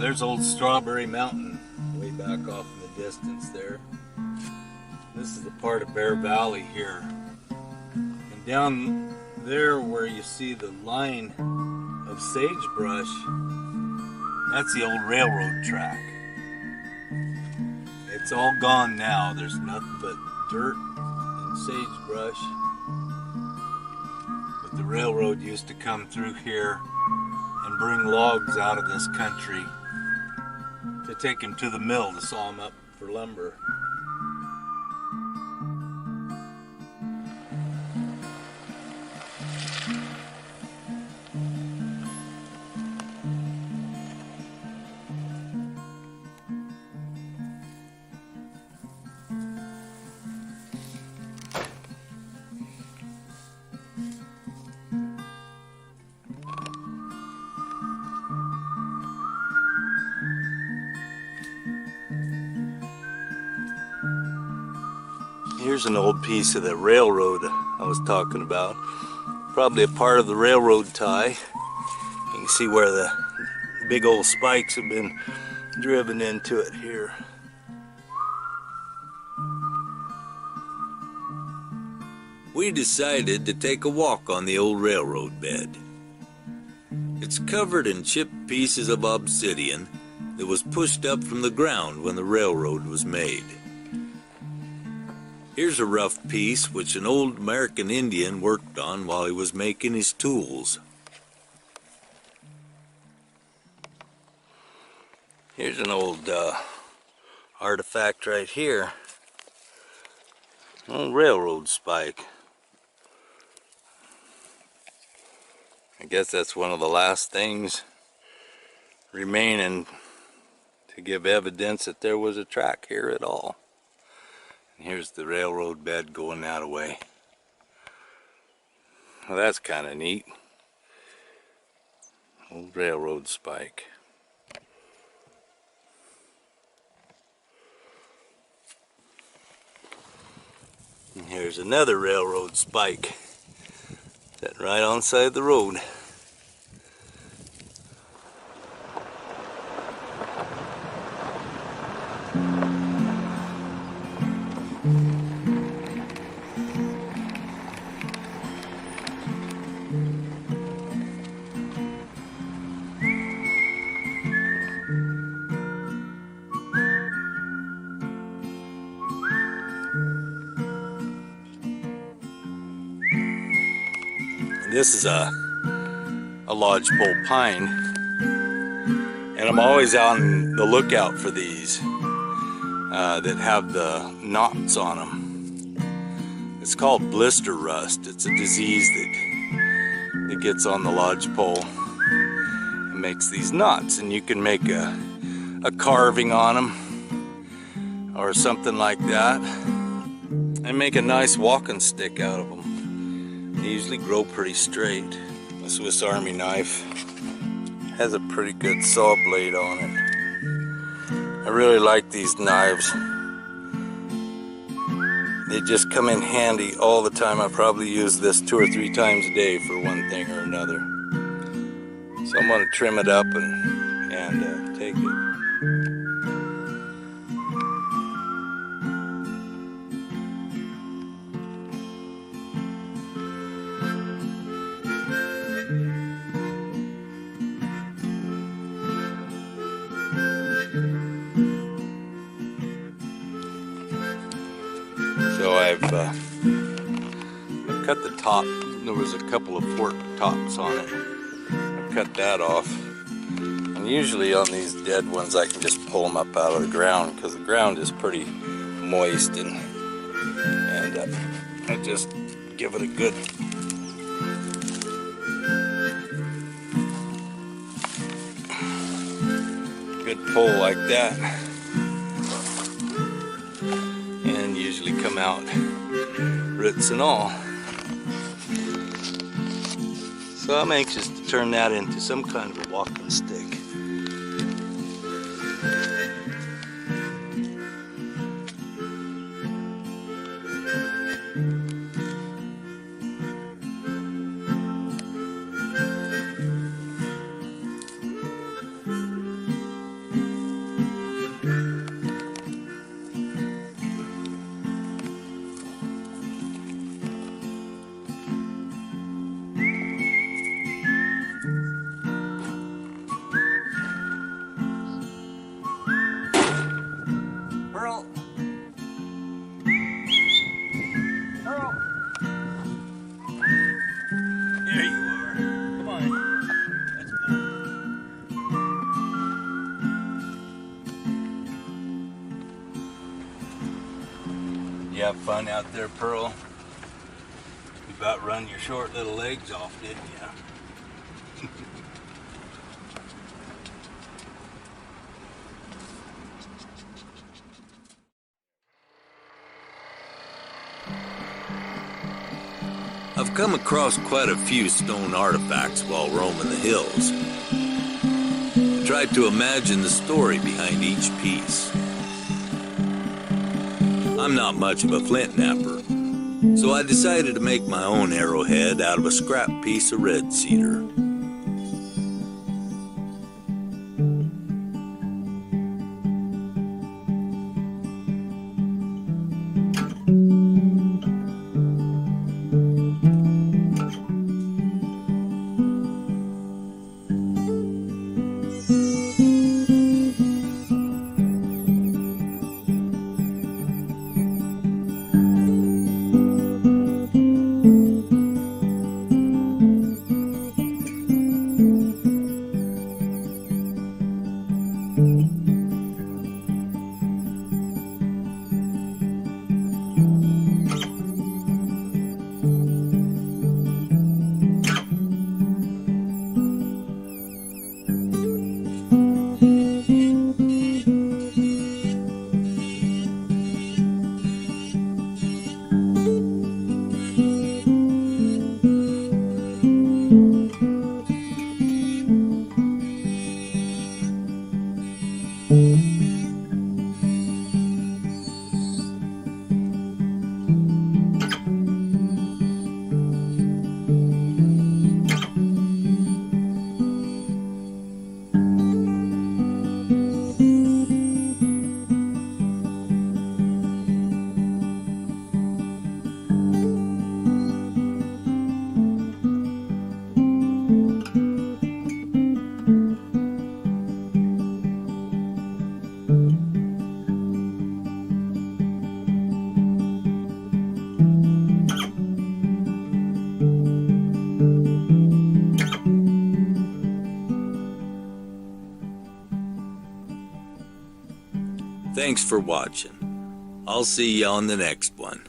There's old Strawberry Mountain way back off in the distance there. This is the part of Bear Valley here. And down there where you see the line of sagebrush, that's the old railroad track. It's all gone now. There's nothing but dirt and sagebrush. But the railroad used to come through here and bring logs out of this country to take them to the mill to saw them up for lumber. Here's an old piece of the railroad I was talking about. Probably a part of the railroad tie. You can see where the big old spikes have been driven into it here. We decided to take a walk on the old railroad bed. It's covered in chipped pieces of obsidian that was pushed up from the ground when the railroad was made. Here's a rough piece which an old American Indian worked on while he was making his tools. Here's an old artifact right here. An old railroad spike. I guess that's one of the last things remaining to give evidence that there was a track here at all. Here's the railroad bed going that way. Well, that's kind of neat. Old railroad spike. And here's another railroad spike. Sitting right on the side of the road. This is a lodgepole pine, and I'm always on the lookout for these that have the knots on them. It's called blister rust. It's a disease that gets on the lodgepole and makes these knots, and you can make a carving on them or something like that and make a nice walking stick out of them. They usually grow pretty straight. A Swiss Army knife has a pretty good saw blade on it. I really like these knives. They just come in handy all the time. I probably use this 2 or 3 times a day for one thing or another. So I'm going to trim it up and take it. So I've cut the top. There was a couple of fork tops on it. I cut that off. And usually on these dead ones I can just pull them up out of the ground because the ground is pretty moist, and I just give it a good pull like that. And usually come out roots and all. So I'm anxious to turn that into some kind of a walking stick. you have fun out there, Pearl? You about run your short little legs off, didn't you? I've come across quite a few stone artifacts while roaming the hills. I tried to imagine the story behind each piece. I'm not much of a flint knapper, so I decided to make my own arrowhead out of a scrap piece of red cedar. Thanks for watching. I'll see you on the next one.